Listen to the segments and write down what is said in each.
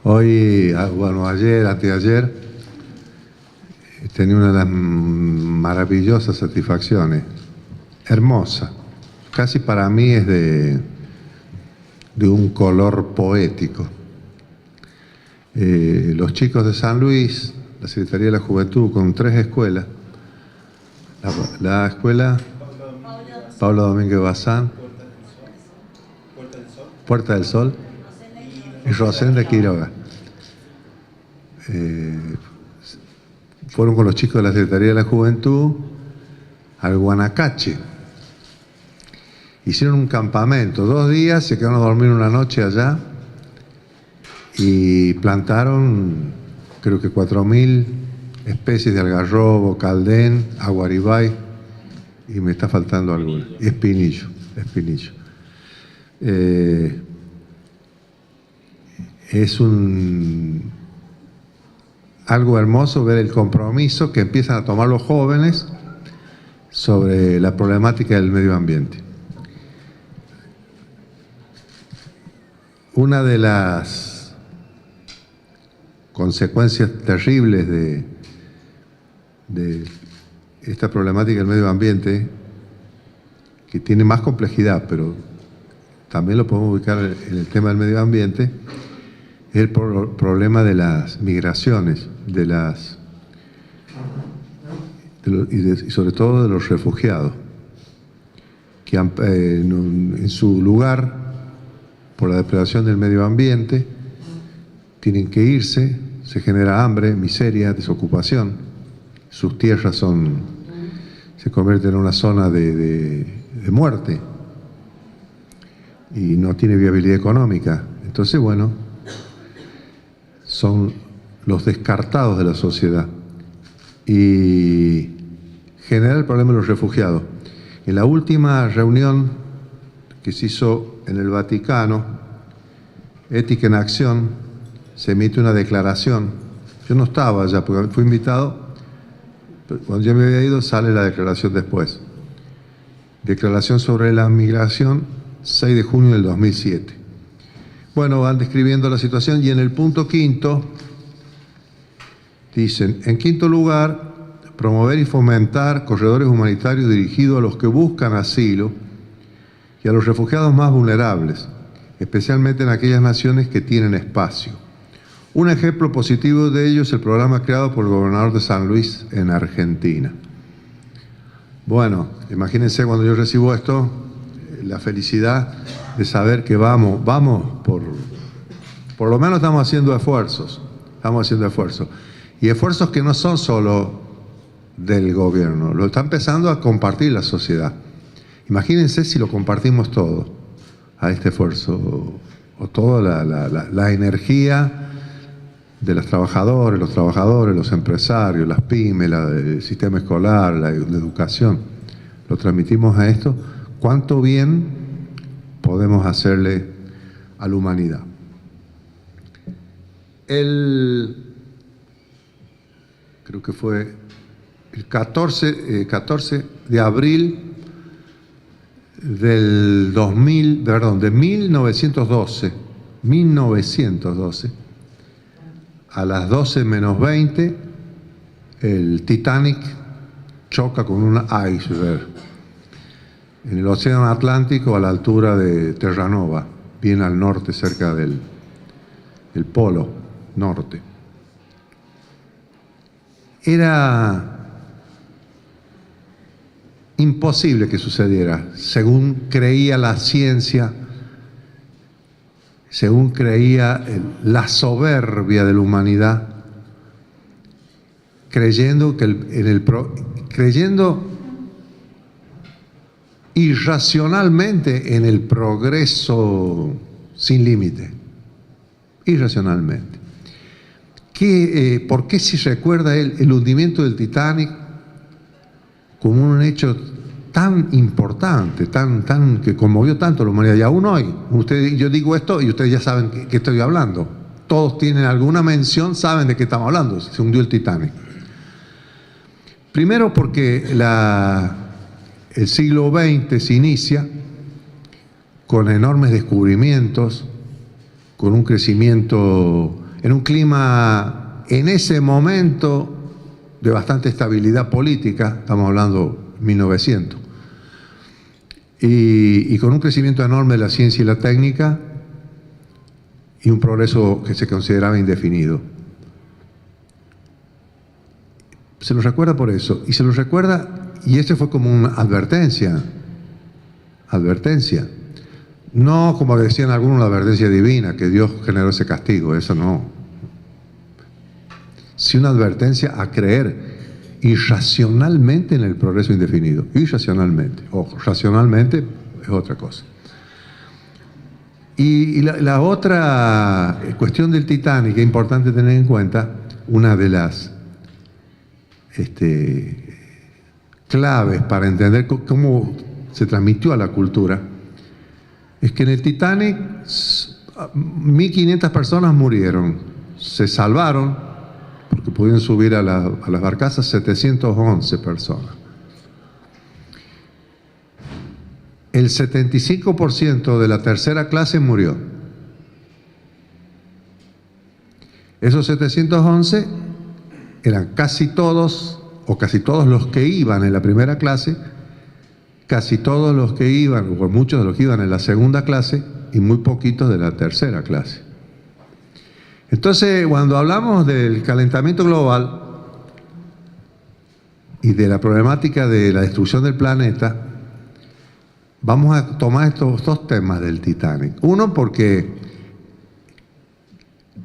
Hoy, bueno, ayer, anteayer, tenía una de las maravillosas satisfacciones, hermosa. Casi para mí es de un color poético. Los chicos de San Luis, la Secretaría de la Juventud, con 3 escuelas, la escuela Pablo Domínguez Bazán, Puerta del Sol y Rosenda Quiroga. Fueron con los chicos de la Secretaría de la Juventud al Guanacache. Hicieron un campamento, 2 días, se quedaron a dormir una noche allá y plantaron, creo que 4.000 especies de algarrobo, caldén, aguaribay, y me está faltando alguna, espinillo. Es algo hermoso ver el compromiso que empiezan a tomar los jóvenes sobre la problemática del medio ambiente. Una de las consecuencias terribles de esta problemática del medio ambiente, que tiene más complejidad, pero también lo podemos ubicar en el tema del medio ambiente, es el problema de las migraciones, y sobre todo de los refugiados, que en su lugar, por la depredación del medio ambiente, tienen que irse, se genera hambre, miseria, desocupación, sus tierras se convierten en una zona de muerte y no tiene viabilidad económica. Entonces, bueno, son los descartados de la sociedad y genera el problema de los refugiados. En la última reunión que se hizo en el Vaticano, Ética en Acción, se emite una declaración. Yo no estaba allá porque fui invitado, pero cuando yo me había ido sale la declaración después. Declaración sobre la migración, 6 de junio del 2007. Bueno, van describiendo la situación y en el punto 5 dicen, en 5º lugar, promover y fomentar corredores humanitarios dirigidos a los que buscan asilo y a los refugiados más vulnerables, especialmente en aquellas naciones que tienen espacio. Un ejemplo positivo de ello es el programa creado por el gobernador de San Luis en Argentina. Bueno, imagínense cuando yo recibo esto, la felicidad de saber que vamos, por lo menos estamos haciendo esfuerzos, y esfuerzos que no son solo del gobierno, lo está empezando a compartir la sociedad. Imagínense si lo compartimos todo a este esfuerzo, o toda la energía de los trabajadores, los empresarios, las pymes, el sistema escolar, la educación, lo transmitimos a esto. ¿Cuánto bien podemos hacerle a la humanidad? Creo que fue el 14 de abril de 1912, a las 12 menos 20, el Titanic choca con un iceberg en el Océano Atlántico a la altura de Terranova, bien al norte, cerca del polo norte. Era imposible que sucediera, según creía la ciencia, según creía la soberbia de la humanidad, creyendo irracionalmente en el progreso sin límite, irracionalmente. ¿Por qué si recuerda él el hundimiento del Titanic como un hecho tan importante, que conmovió tanto a la humanidad? Y aún hoy, yo digo esto y ustedes ya saben que estoy hablando. Todos tienen alguna mención, saben de qué estamos hablando, se hundió el Titanic. Primero porque el siglo XX se inicia con enormes descubrimientos, con un crecimiento en un clima, en ese momento, de bastante estabilidad política, estamos hablando 1900, y con un crecimiento enorme de la ciencia y la técnica y un progreso que se consideraba indefinido. Se lo recuerda por eso, y se lo recuerda, y este fue como una advertencia, no como decían algunos la advertencia divina, que Dios generó ese castigo, eso no. Sí una advertencia a creer irracionalmente en el progreso indefinido, irracionalmente, ojo, racionalmente es otra cosa. Y la otra cuestión del Titanic que es importante tener en cuenta, una de las claves para entender cómo se transmitió a la cultura, es que en el Titanic 1.500 personas murieron, se salvaron, porque pudieron subir a las barcazas 711 personas. El 75% de la tercera clase murió. Esos 711 eran casi todos, o casi todos los que iban en la primera clase, casi todos los que iban, o muchos de los que iban en la segunda clase, y muy poquitos de la tercera clase. Entonces, cuando hablamos del calentamiento global y de la problemática de la destrucción del planeta, vamos a tomar estos dos temas del Titanic. Uno, porque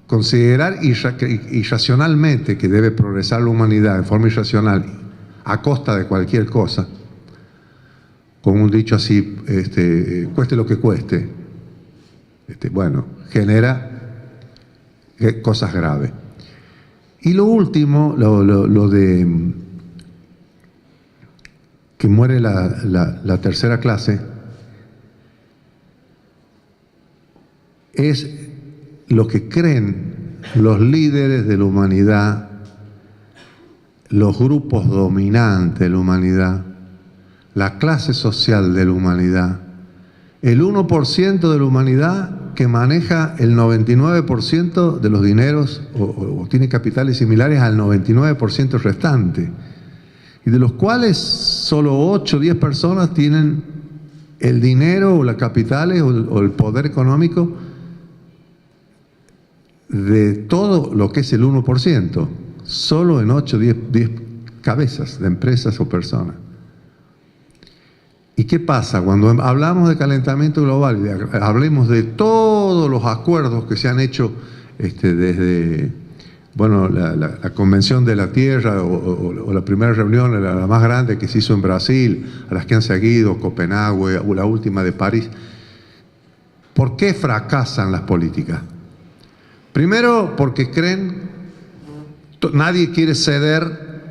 considerar irracionalmente que debe progresar la humanidad en forma irracional a costa de cualquier cosa, con un dicho así, cueste lo que cueste, bueno, genera cosas graves. Y lo último, lo de que muere la tercera clase, es lo que creen los líderes de la humanidad, los grupos dominantes de la humanidad, la clase social de la humanidad, el 1% de la humanidad que maneja el 99% de los dineros o tiene capitales similares al 99% restante, y de los cuales solo 8 o 10 personas tienen el dinero o las capitales o el poder económico de todo lo que es el 1%, solo en 8 o 10 cabezas de empresas o personas. ¿Y qué pasa? Cuando hablamos de calentamiento global, hablemos de todos los acuerdos que se han hecho desde, bueno, la Convención de la Tierra o la primera reunión, la más grande que se hizo en Brasil, a las que han seguido, Copenhague, o la última de París. ¿Por qué fracasan las políticas? Primero, porque creen, nadie quiere ceder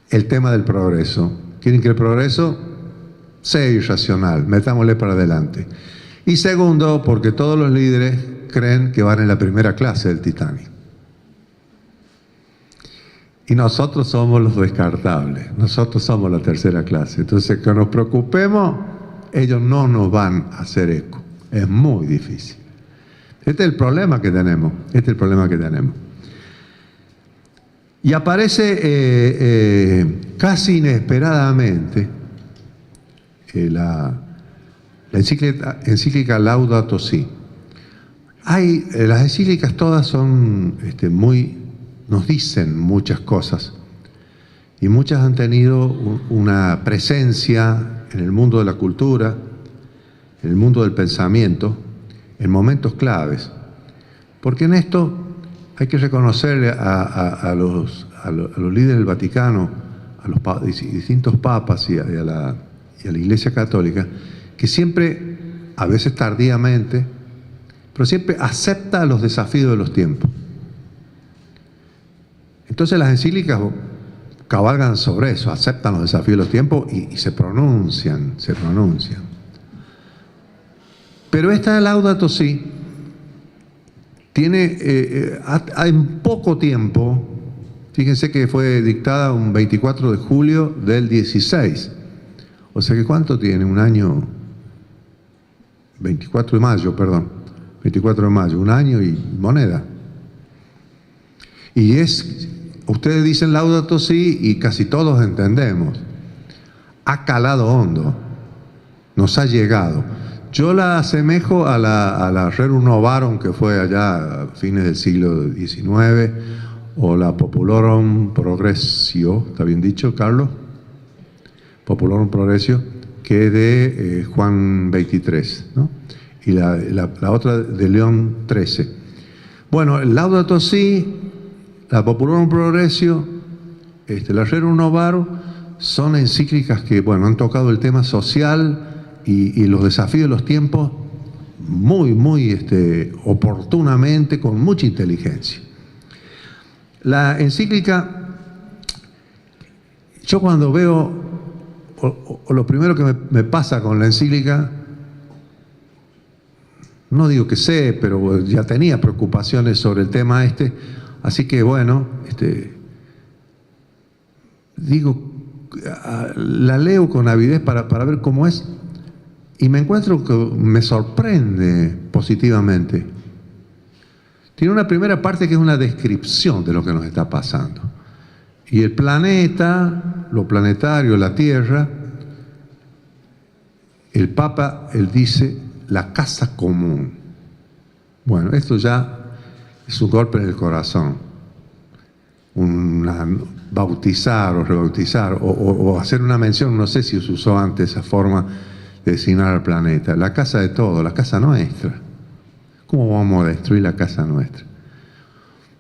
el tema del progreso. Quieren que el progreso sea irracional, metámosle para adelante. Y segundo, porque todos los líderes creen que van en la primera clase del Titanic. Y nosotros somos los descartables, nosotros somos la tercera clase. Entonces, que nos preocupemos, ellos no nos van a hacer eco. Es muy difícil. Este es el problema que tenemos, Y aparece casi inesperadamente la encíclica Laudato Si. Las encíclicas todas son nos dicen muchas cosas, y muchas han tenido una presencia en el mundo de la cultura, en el mundo del pensamiento, en momentos claves. Porque en esto hay que reconocerle a los líderes del Vaticano, a los distintos papas y a la Iglesia Católica, que siempre, a veces tardíamente, pero siempre acepta los desafíos de los tiempos. Entonces las encíclicas cabalgan sobre eso, aceptan los desafíos de los tiempos y se pronuncian. Pero esta Laudato Si tiene, en poco tiempo, fíjense que fue dictada un 24 de julio del 16, o sea que ¿cuánto tiene? Un año, 24 de mayo, perdón, 24 de mayo, un año y moneda. Y ustedes dicen Laudato Si y casi todos entendemos. Ha calado hondo, nos ha llegado. Yo la asemejo a la Rerum Novarum, que fue allá a fines del siglo XIX, o la Populorum Progressio, ¿está bien dicho, Carlos? Populorum Progressio, que es de Juan XXIII, ¿no? Y la otra de León XIII. Bueno, el Laudato Si, la Populorum Progressio, la Rerum Novarum, son encíclicas que, bueno, han tocado el tema social y los desafíos de los tiempos muy oportunamente, con mucha inteligencia. La encíclica, yo cuando veo, o lo primero que me pasa con la encíclica, no digo que sé, pero ya tenía preocupaciones sobre el tema así que bueno, digo, la leo con avidez para ver cómo es, y me encuentro que me sorprende positivamente. Tiene una primera parte que es una descripción de lo que nos está pasando. Y el planeta, lo planetario, la Tierra, el Papa, él dice, la casa común. Bueno, esto ya es un golpe en el corazón. Bautizar o rebautizar, o hacer una mención, no sé si se usó antes esa forma de designar al planeta. La casa de todos, la casa nuestra. ¿Cómo vamos a destruir la casa nuestra?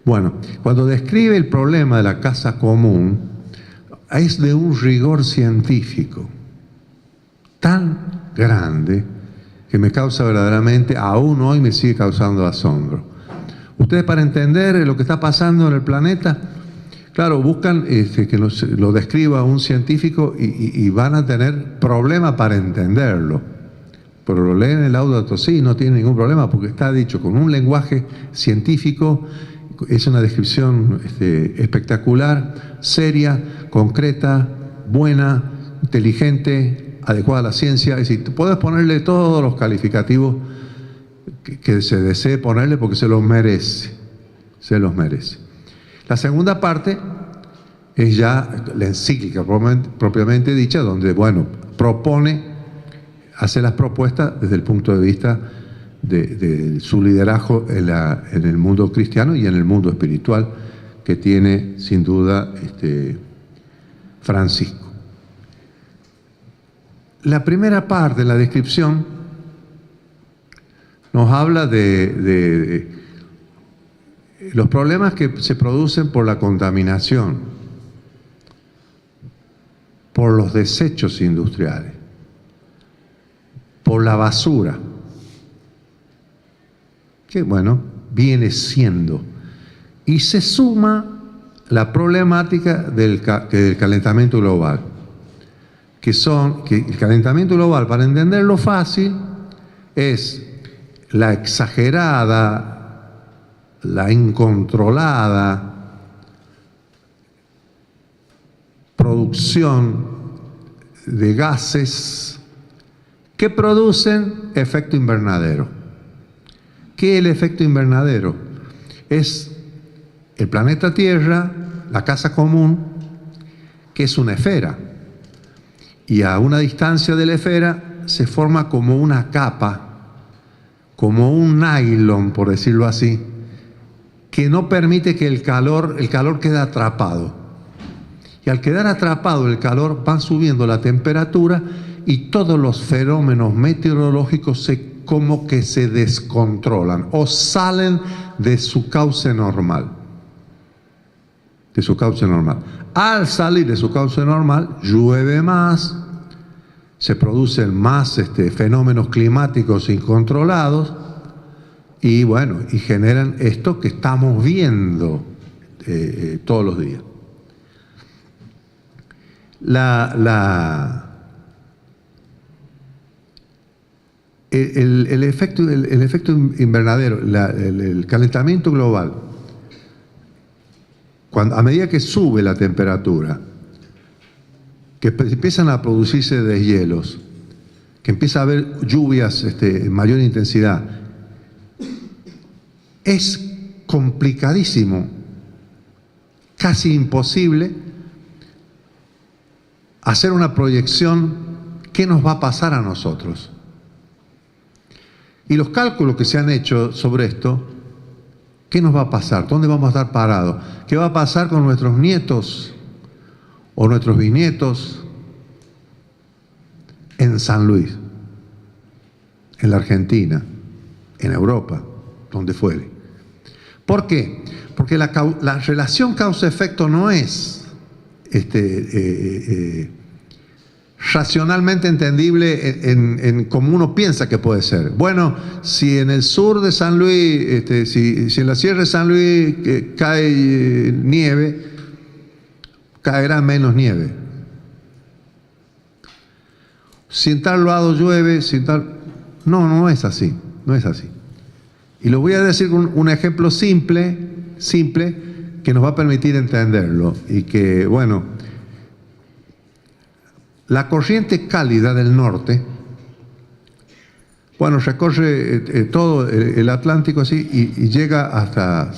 Bueno, cuando describe el problema de la casa común, es de un rigor científico tan grande que me causa verdaderamente, aún hoy me sigue causando asombro. Ustedes, para entender lo que está pasando en el planeta, claro, buscan que lo describa un científico y van a tener problemas para entenderlo. Pero lo leen en el Laudato Si y no tiene ningún problema, porque está dicho con un lenguaje científico, es una descripción espectacular, seria, concreta, buena, inteligente, adecuada a la ciencia. Es decir, puedes ponerle todos los calificativos que se desee ponerle, porque se los merece. Se los merece. La segunda parte es ya la encíclica propiamente dicha, donde, bueno, hace las propuestas desde el punto de vista de su liderazgo en el mundo cristiano y en el mundo espiritual que tiene sin duda Francisco. La primera parte, la descripción, nos habla de los problemas que se producen por la contaminación, por los desechos industriales, por la basura, que bueno, viene siendo. Y se suma la problemática del calentamiento global, que el calentamiento global, para entenderlo fácil, es la exagerada, la incontrolada producción de gases que producen efecto invernadero. ¿Qué es el efecto invernadero? Es el planeta Tierra, la casa común, que es una esfera. Y a una distancia de la esfera se forma como una capa, como un nylon, por decirlo así, que no permite que el calor quede atrapado. Y al quedar atrapado el calor, va subiendo la temperatura y todos los fenómenos meteorológicos como que se descontrolan o salen de su cauce normal. De su cauce normal. Al salir de su cauce normal, llueve más, se producen más fenómenos climáticos incontrolados y bueno, y generan esto que estamos viendo todos los días. El efecto invernadero, el calentamiento global, a medida que sube la temperatura, que empiezan a producirse deshielos, que empieza a haber lluvias en mayor intensidad, es complicadísimo, casi imposible, hacer una proyección qué nos va a pasar a nosotros. Y los cálculos que se han hecho sobre esto, ¿qué nos va a pasar? ¿Dónde vamos a estar parados? ¿Qué va a pasar con nuestros nietos o nuestros bisnietos en San Luis, en la Argentina, en Europa, donde fuere? ¿Por qué? Porque la relación causa-efecto no es racionalmente entendible en como uno piensa que puede ser. Bueno, si en el sur de San Luis, si en la Sierra de San Luis cae nieve, caerá menos nieve. Si en tal lado llueve, si en tal... No es así, no es así. Y lo voy a decir con un ejemplo simple, que nos va a permitir entenderlo. Y que, bueno, la corriente cálida del norte, bueno, recorre todo el Atlántico así y llega hasta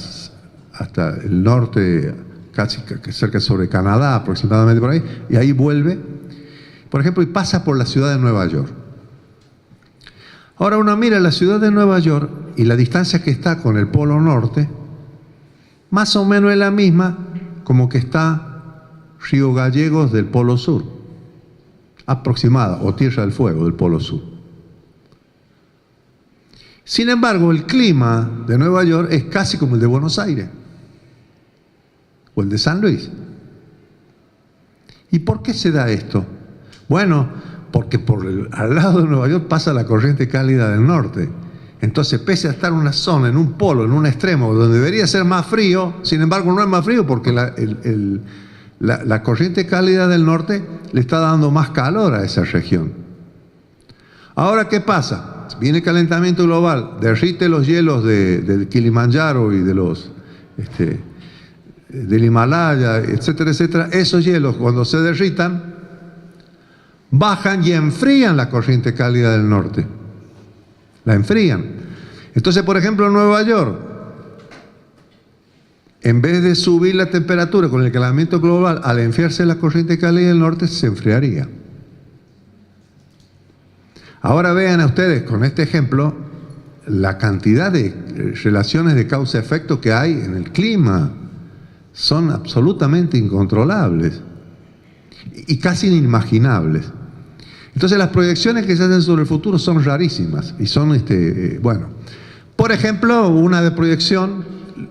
el norte, casi cerca sobre Canadá, aproximadamente por ahí, y ahí vuelve, por ejemplo, y pasa por la ciudad de Nueva York. Ahora uno mira la ciudad de Nueva York y la distancia que está con el Polo Norte, más o menos es la misma como que está Río Gallegos del Polo Sur, aproximada, o Tierra del Fuego del Polo Sur. Sin embargo, el clima de Nueva York es casi como el de Buenos Aires o el de San Luis. ¿Y por qué se da esto? Bueno, porque al lado de Nueva York pasa la corriente cálida del norte. Entonces, pese a estar en una zona, en un polo, en un extremo, donde debería ser más frío, sin embargo no es más frío porque la corriente cálida del norte le está dando más calor a esa región. Ahora, ¿qué pasa? Viene calentamiento global, derrite los hielos del Kilimanjaro y del Himalaya, etcétera, etcétera. Esos hielos, cuando se derritan, bajan y enfrían la corriente cálida del norte. La enfrían. Entonces, por ejemplo, en Nueva York, en vez de subir la temperatura con el calentamiento global, al enfriarse la corriente cálida del norte, se enfriaría. Ahora vean a ustedes, con este ejemplo, la cantidad de relaciones de causa-efecto que hay en el clima. Son absolutamente incontrolables y casi inimaginables. Entonces las proyecciones que se hacen sobre el futuro son rarísimas y son, bueno, por ejemplo, una de proyección,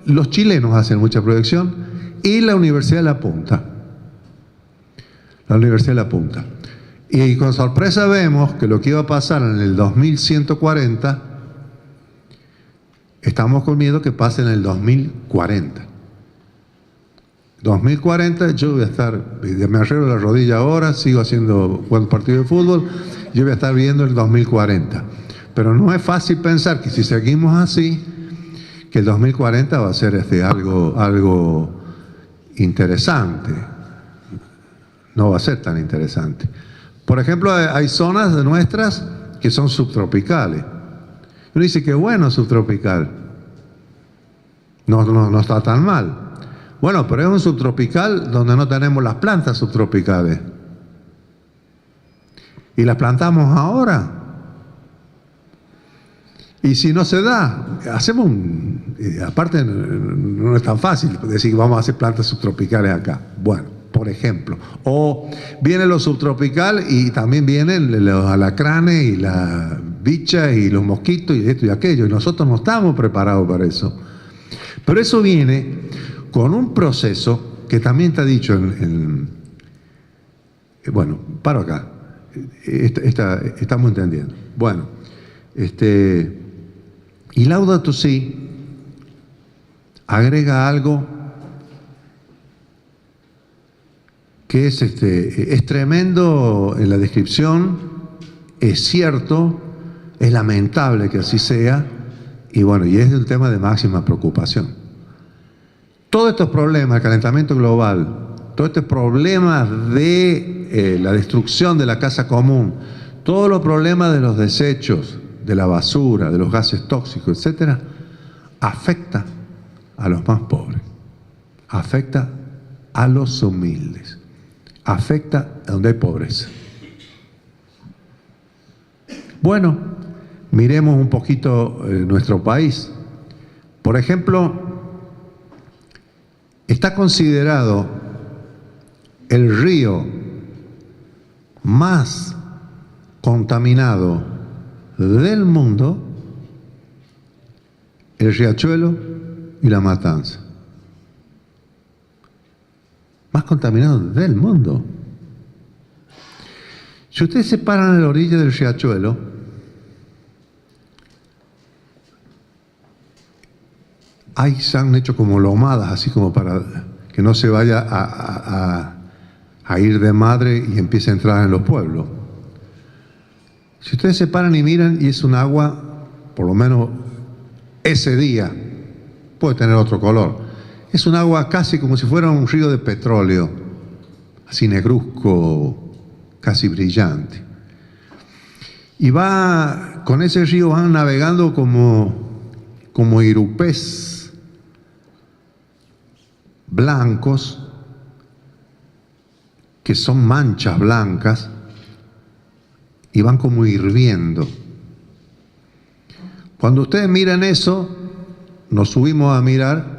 los chilenos hacen mucha proyección y la Universidad de La Punta. La Universidad de La Punta. Y con sorpresa vemos que lo que iba a pasar en el 2140, estamos con miedo que pase en el 2040. 2040 yo voy a estar, me arreglo la rodilla ahora, sigo jugando partido de fútbol, yo voy a estar viendo el 2040. Pero no es fácil pensar que si seguimos así, que el 2040 va a ser algo interesante. No va a ser tan interesante. Por ejemplo, hay zonas de nuestras que son subtropicales. Uno dice que bueno subtropical. No está tan mal. Bueno, pero es un subtropical donde no tenemos las plantas subtropicales. Y las plantamos ahora. Y si no se da, hacemos aparte no es tan fácil decir que vamos a hacer plantas subtropicales acá. Bueno, por ejemplo. O viene lo subtropical y también vienen los alacranes y las bichas y los mosquitos y esto y aquello. Y nosotros no estamos preparados para eso. Pero eso viene con un proceso que también está dicho bueno, paro acá. Estamos entendiendo. Bueno, y Laudato Si agrega algo que es tremendo en la descripción, es cierto, es lamentable que así sea, y bueno, y es un tema de máxima preocupación. Todos estos problemas, el calentamiento global, todos estos problemas de la destrucción de la casa común, todos los problemas de los desechos, de la basura, de los gases tóxicos, etcétera, afecta a los más pobres, afecta a los humildes, afecta a donde hay pobreza. Bueno, miremos un poquito nuestro país. Por ejemplo, está considerado el río más contaminado del mundo, el Riachuelo y la Matanza. Más contaminado del mundo. Si ustedes se paran a la orilla del Riachuelo, ahí se han hecho como lomadas, así como para que no se vaya a ir de madre y empiece a entrar en los pueblos. Si ustedes se paran y miran, y es un agua, por lo menos ese día, puede tener otro color. Es un agua casi como si fuera un río de petróleo, así negruzco, casi brillante. Y va, con ese río van navegando como irupés blancos, que son manchas blancas, y van como hirviendo. Cuando ustedes miran eso, nos subimos a mirar,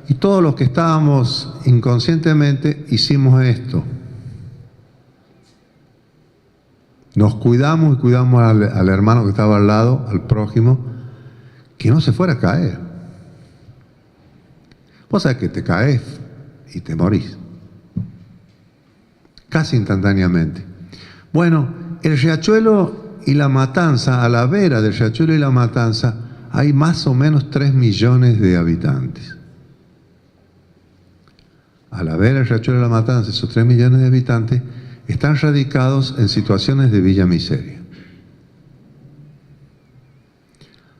y todos los que estábamos inconscientemente hicimos esto. Nos cuidamos y cuidamos al hermano que estaba al lado, al prójimo, que no se fuera a caer. Vos sabés que te caes y te morís. Casi instantáneamente. Bueno, el Riachuelo y la Matanza, a la vera del Riachuelo y la Matanza, hay más o menos 3 millones de habitantes. A la vera del Riachuelo y la Matanza, esos 3 millones de habitantes están radicados en situaciones de villa miseria.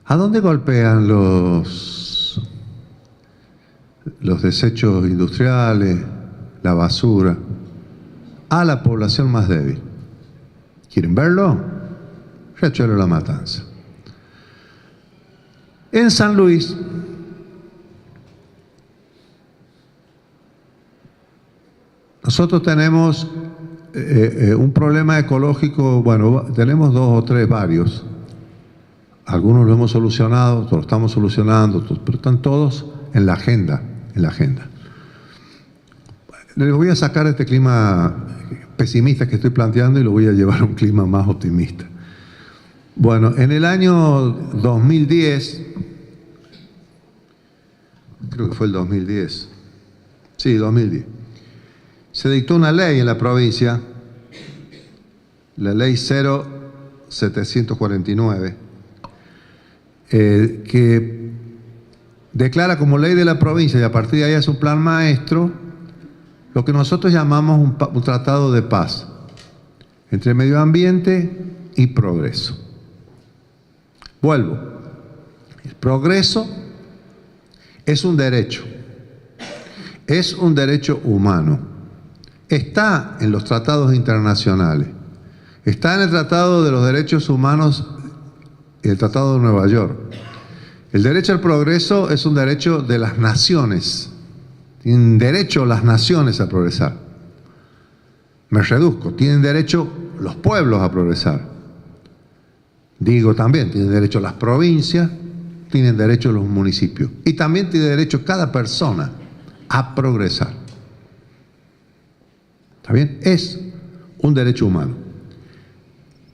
¿A dónde golpean los desechos industriales, la basura? A la población más débil. ¿Quieren verlo? Riachuelo La Matanza. En San Luis, nosotros tenemos un problema ecológico, bueno, tenemos 2 o 3 varios. Algunos lo hemos solucionado, otros lo estamos solucionando, pero están todos en la agenda, Les voy a sacar este clima pesimista que estoy planteando y lo voy a llevar a un clima más optimista. Bueno, en el año 2010, creo que fue el 2010, sí, 2010, se dictó una ley en la provincia, la ley 0749, que declara como ley de la provincia, y a partir de ahí es un plan maestro, lo que nosotros llamamos un tratado de paz entre medio ambiente y progreso. Vuelvo. El progreso es un derecho humano. Está en los tratados internacionales. Está en el Tratado de los Derechos Humanos y el Tratado de Nueva York. El derecho al progreso es un derecho de las naciones. Tienen derecho las naciones a progresar. Me reduzco. Tienen derecho los pueblos a progresar. Digo también, tienen derecho las provincias, tienen derecho los municipios. Y también tiene derecho cada persona a progresar. ¿Está bien? Es un derecho humano.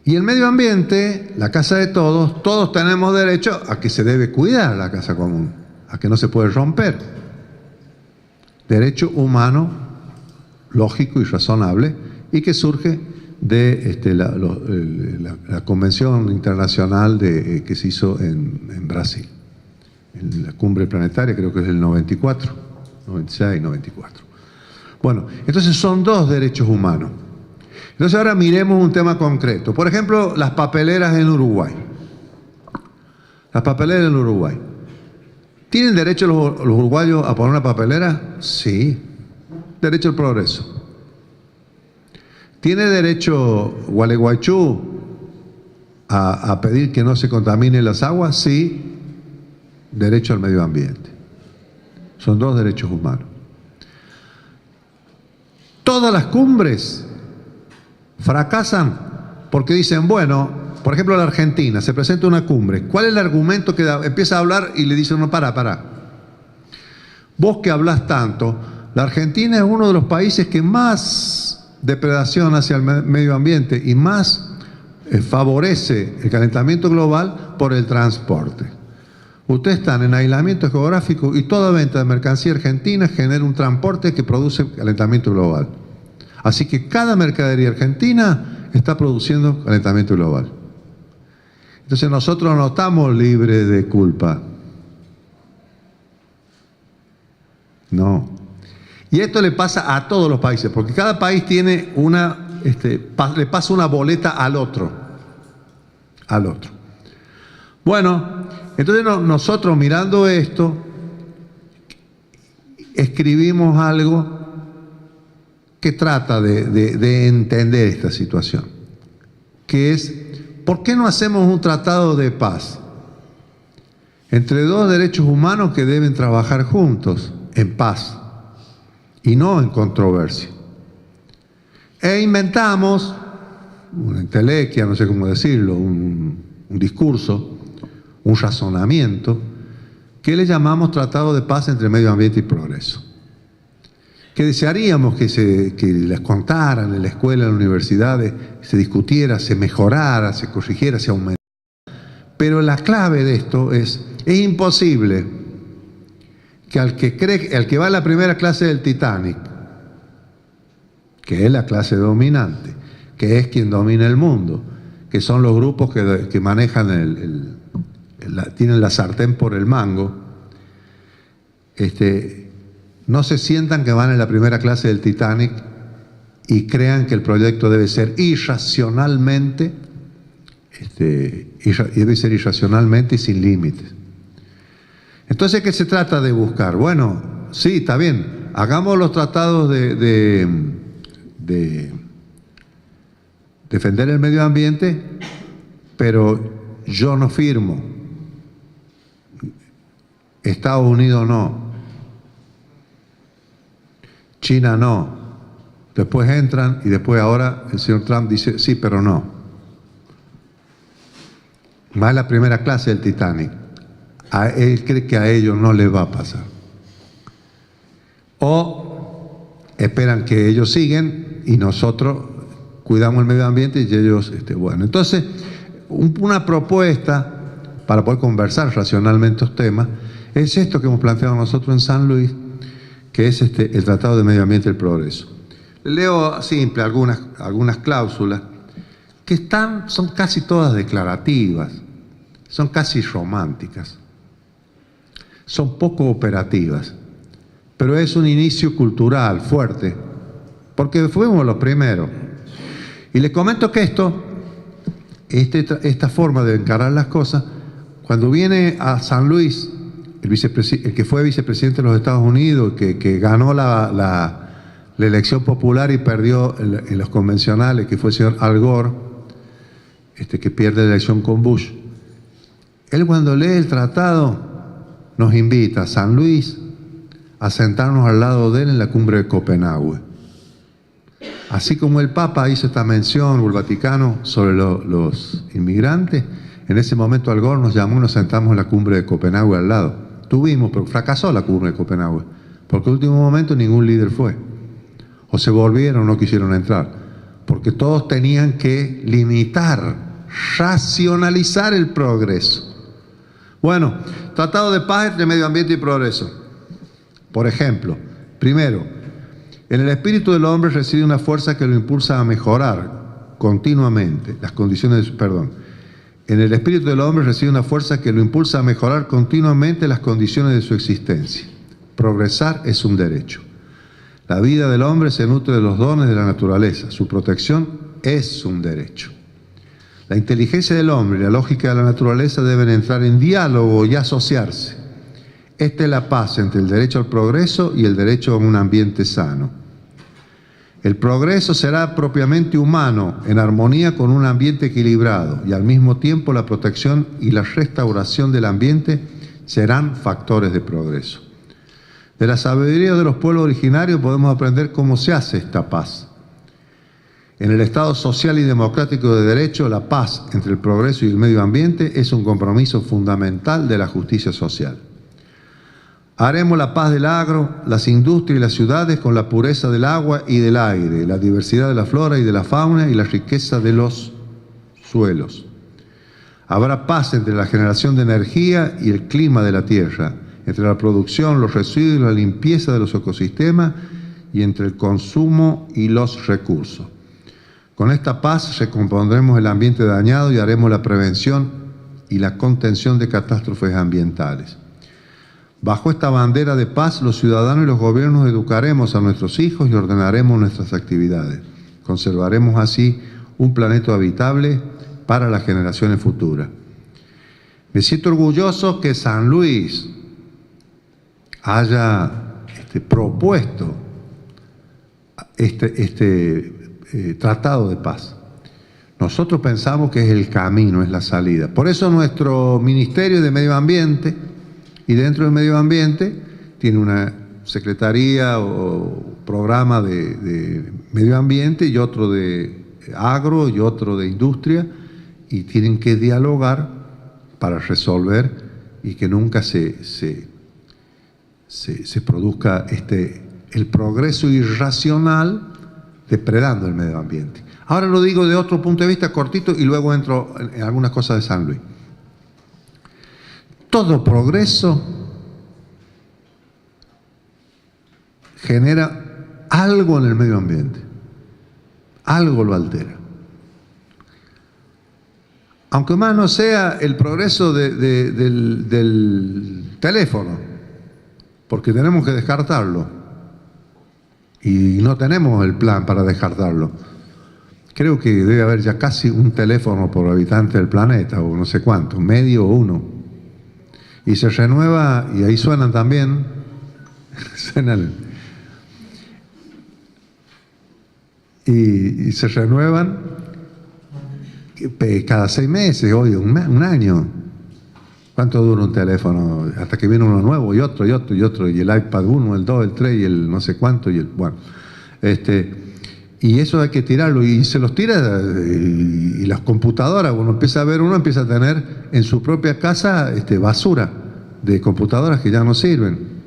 Y el medio ambiente, la casa de todos, todos tenemos derecho a que se debe cuidar la casa común, a que no se puede romper. Derecho humano, lógico y razonable, y que surge de la Convención Internacional que se hizo en Brasil, en la cumbre planetaria, creo que es el 94, 96, 94. Bueno, entonces son 2 derechos humanos. Entonces ahora miremos un tema concreto. Por ejemplo, las papeleras en Uruguay. Las papeleras en Uruguay. ¿Tienen derecho los uruguayos a poner una papelera? Sí. Derecho al progreso. ¿Tiene derecho Gualeguaychú a pedir que no se contaminen las aguas? Sí. derecho al medio ambiente. Son dos derechos humanos. Todas las cumbres fracasan porque dicen, bueno, por ejemplo la Argentina, se presenta una cumbre, ¿cuál es el argumento que da? Empieza a hablar y le dicen, no, pará. Vos que hablás tanto, la Argentina es uno de los países que más depredación hacia el medio ambiente y más favorece el calentamiento global por el transporte. Ustedes están en aislamiento geográfico y toda venta de mercancía argentina genera un transporte que produce calentamiento global. Así que cada mercadería argentina está produciendo calentamiento global. Entonces nosotros no estamos libres de culpa. No. Y esto le pasa a todos los países, porque cada país tiene le pasa una boleta al otro. Bueno, entonces nosotros mirando esto, escribimos algo que trata de entender esta situación, que es, ¿por qué no hacemos un tratado de paz entre dos derechos humanos que deben trabajar juntos en paz y no en controversia? E inventamos una entelequia, no sé cómo decirlo, un discurso, un razonamiento, que le llamamos Tratado de Paz entre Medio Ambiente y Progreso. Que desearíamos que les contaran en la escuela, en las universidades, se discutiera, se mejorara, se corrigiera, se aumentara. Pero la clave de esto es imposible que al que va a la primera clase del Titanic, que es la clase dominante, que es quien domina el mundo, que son los grupos que manejan tienen la sartén por el mango, no se sientan que van en la primera clase del Titanic y crean que el proyecto debe ser irracionalmente, debe ser irracionalmente y sin límites. Entonces, ¿qué se trata de buscar? Bueno, sí, está bien, hagamos los tratados de defender el medio ambiente, pero yo no firmo. Estados Unidos no. China no. Después entran y después ahora el señor Trump dice sí, pero no. Va en la primera clase del Titanic. Él cree que a ellos no les va a pasar. O esperan que ellos siguen y nosotros cuidamos el medio ambiente y ellos, bueno. Entonces, una propuesta para poder conversar racionalmente estos temas es esto que hemos planteado nosotros en San Luis, que es el Tratado de Medio Ambiente y el Progreso. Leo simple algunas cláusulas que son casi todas declarativas, son casi románticas, son poco operativas, pero es un inicio cultural fuerte, porque fuimos los primeros. Y les comento que esta forma de encarar las cosas, cuando viene a San Luis, el que fue vicepresidente de los Estados Unidos, que ganó la elección popular y perdió en los convencionales, que fue el señor Al Gore, que pierde la elección con Bush, él cuando lee el tratado nos invita a San Luis a sentarnos al lado de él en la cumbre de Copenhague. Así como el Papa hizo esta mención, o el Vaticano, sobre los inmigrantes, en ese momento Al Gore nos llamó y nos sentamos en la cumbre de Copenhague al lado. Pero fracasó la cumbre de Copenhague, porque en el último momento ningún líder fue. O se volvieron o no quisieron entrar, porque todos tenían que limitar, racionalizar el progreso. Bueno, Tratado de Paz entre Medio Ambiente y Progreso. Por ejemplo, primero, en el espíritu del hombre reside una fuerza que lo impulsa a mejorar continuamente las condiciones, en el espíritu del hombre reside una fuerza que lo impulsa a mejorar continuamente las condiciones de su existencia. Progresar es un derecho. La vida del hombre se nutre de los dones de la naturaleza. Su protección es un derecho. La inteligencia del hombre y la lógica de la naturaleza deben entrar en diálogo y asociarse. Esta es la paz entre el derecho al progreso y el derecho a un ambiente sano. El progreso será propiamente humano, en armonía con un ambiente equilibrado, y al mismo tiempo la protección y la restauración del ambiente serán factores de progreso. De la sabiduría de los pueblos originarios podemos aprender cómo se hace esta paz. En el Estado social y democrático de derecho, la paz entre el progreso y el medio ambiente es un compromiso fundamental de la justicia social. Haremos la paz del agro, las industrias y las ciudades con la pureza del agua y del aire, la diversidad de la flora y de la fauna y la riqueza de los suelos. Habrá paz entre la generación de energía y el clima de la tierra, entre la producción, los residuos y la limpieza de los ecosistemas y entre el consumo y los recursos. Con esta paz recompondremos el ambiente dañado y haremos la prevención y la contención de catástrofes ambientales. Bajo esta bandera de paz, los ciudadanos y los gobiernos educaremos a nuestros hijos y ordenaremos nuestras actividades. Conservaremos así un planeta habitable para las generaciones futuras. Me siento orgulloso que San Luis haya propuesto tratado de paz. Nosotros pensamos que es el camino, es la salida. Por eso nuestro Ministerio de Medio Ambiente, y dentro del medio ambiente, tiene una secretaría o programa de medio ambiente y otro de agro y otro de industria, y tienen que dialogar para resolver y que nunca se produzca el progreso irracional depredando el medio ambiente. Ahora lo digo de otro punto de vista cortito y luego entro en algunas cosas de San Luis. Todo progreso genera algo en el medio ambiente, algo lo altera. Aunque más no sea el progreso del teléfono, porque tenemos que descartarlo y no tenemos el plan para descartarlo. Creo que debe haber ya casi un teléfono por habitante del planeta, o no sé cuánto, medio o uno. Y se renueva, y ahí suenan también, suenan, y se renuevan cada 6 meses, hoy un año. ¿Cuánto dura un teléfono? Hasta que viene uno nuevo y otro, y otro, y otro, y el iPad 1, el 2, el 3, y el no sé cuánto, y el, bueno. Y eso hay que tirarlo, y se los tira, y las computadoras, uno empieza a tener en su propia casa basura de computadoras que ya no sirven.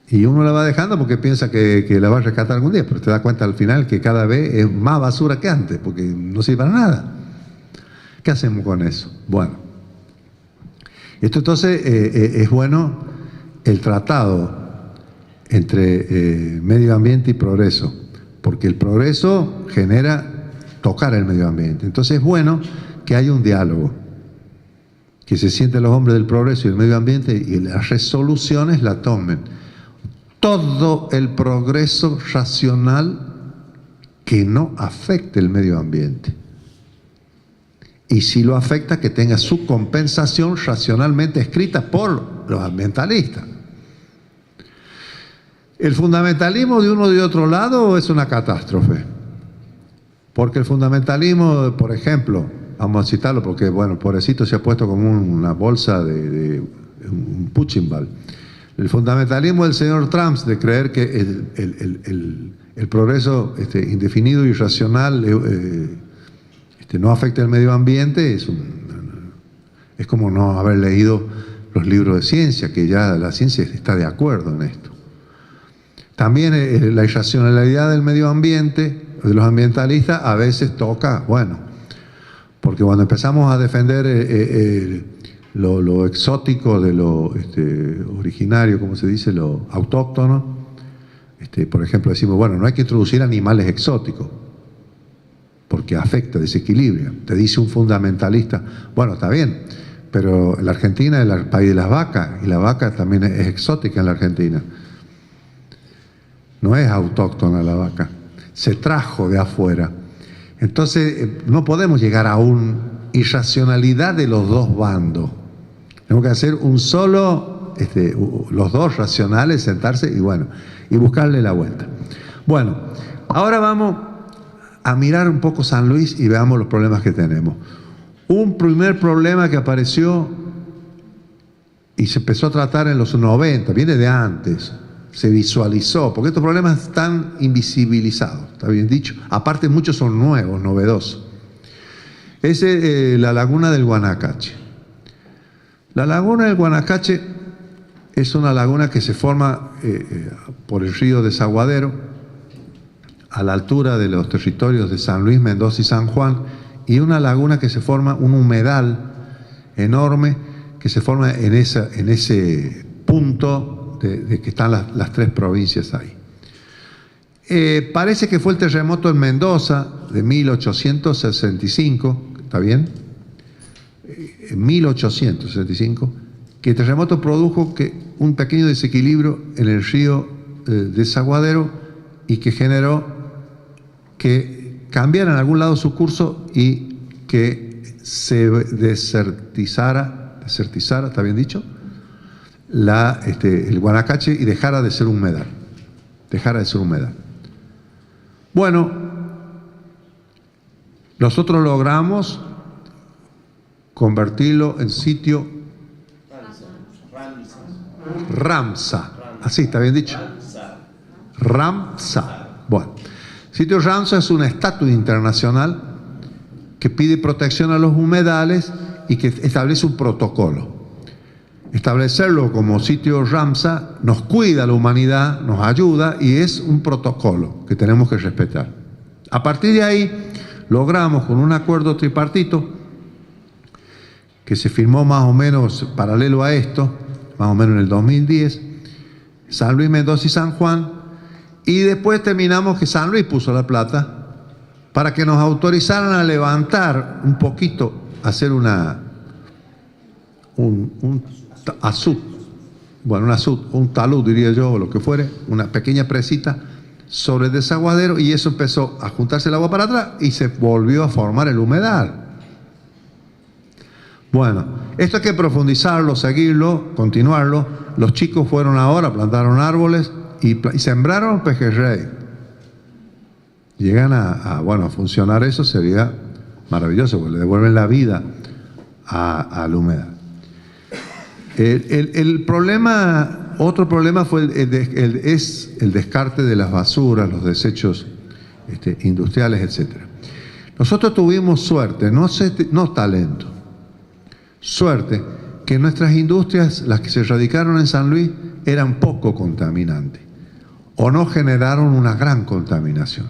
Y uno la va dejando porque piensa que la va a rescatar algún día, pero te das cuenta al final que cada vez es más basura que antes, porque no sirve para nada. ¿Qué hacemos con eso? Bueno, esto entonces es bueno el tratado entre medio ambiente y progreso, porque el progreso genera tocar el medio ambiente. Entonces es bueno que haya un diálogo, que se sienten los hombres del progreso y el medio ambiente y las resoluciones la tomen. Todo el progreso racional que no afecte el medio ambiente. Y si lo afecta, que tenga su compensación racionalmente escrita por los ambientalistas. El fundamentalismo de uno y de otro lado es una catástrofe. Porque el fundamentalismo, por ejemplo, vamos a citarlo porque, bueno, pobrecito se ha puesto como una bolsa de un punching ball. El fundamentalismo del señor Trump de creer que el progreso indefinido y irracional no afecta el medio ambiente es como no haber leído los libros de ciencia, que ya la ciencia está de acuerdo en esto. También la irracionalidad del medio ambiente, de los ambientalistas, a veces toca, bueno, porque cuando empezamos a defender lo exótico de lo originario, como se dice, lo autóctono, por ejemplo, decimos, bueno, no hay que introducir animales exóticos, porque afecta, desequilibra. Te dice un fundamentalista, bueno, está bien, pero la Argentina es el país de las vacas, y la vaca también es exótica en la Argentina. No es autóctona la vaca, se trajo de afuera. Entonces, no podemos llegar a una irracionalidad de los dos bandos. Tenemos que hacer un solo, los dos racionales, sentarse y buscarle la vuelta. Bueno, ahora vamos a mirar un poco San Luis y veamos los problemas que tenemos. Un primer problema que apareció y se empezó a tratar en los 90, viene de antes, se visualizó, porque estos problemas están invisibilizados, está bien dicho. Aparte muchos son nuevos, novedosos. Es la laguna del Guanacache. La laguna del Guanacache es una laguna que se forma por el río Desaguadero, a la altura de los territorios de San Luis, Mendoza y San Juan, y una laguna que se forma, un humedal enorme que se forma en ese punto de que están las tres provincias ahí. Parece que fue el terremoto en Mendoza de 1865, ¿está bien? En 1865, que el terremoto produjo un pequeño desequilibrio en el río Desaguadero y que generó que cambiara en algún lado su curso y que se desertizara, ¿está bien dicho? El Guanacache y dejara de ser un humedal. Bueno, nosotros logramos convertirlo en sitio Ramsar. Así, ¿está bien dicho? Ramsar. Bueno, sitio Ramsar es una estatua internacional que pide protección a los humedales y que establece un protocolo. Establecerlo como sitio Ramsar nos cuida a la humanidad, nos ayuda y es un protocolo que tenemos que respetar. A partir de ahí logramos con un acuerdo tripartito que se firmó más o menos paralelo a esto, más o menos en el 2010, San Luis, Mendoza y San Juan, y después terminamos que San Luis puso la plata para que nos autorizaran a levantar un poquito, hacer un talud diría yo, o lo que fuere, una pequeña presita sobre el desaguadero, y eso empezó a juntarse el agua para atrás y se volvió a formar el humedal. Bueno, esto hay que profundizarlo, seguirlo, continuarlo. Los chicos fueron ahora, plantaron árboles y sembraron pejerrey. Llegan a funcionar eso, sería maravilloso, porque le devuelven la vida a la humedad. Otro problema fue el descarte de las basuras, los desechos industriales, etc. Nosotros tuvimos suerte, no talento, suerte, que nuestras industrias, las que se radicaron en San Luis, eran poco contaminantes o no generaron una gran contaminación.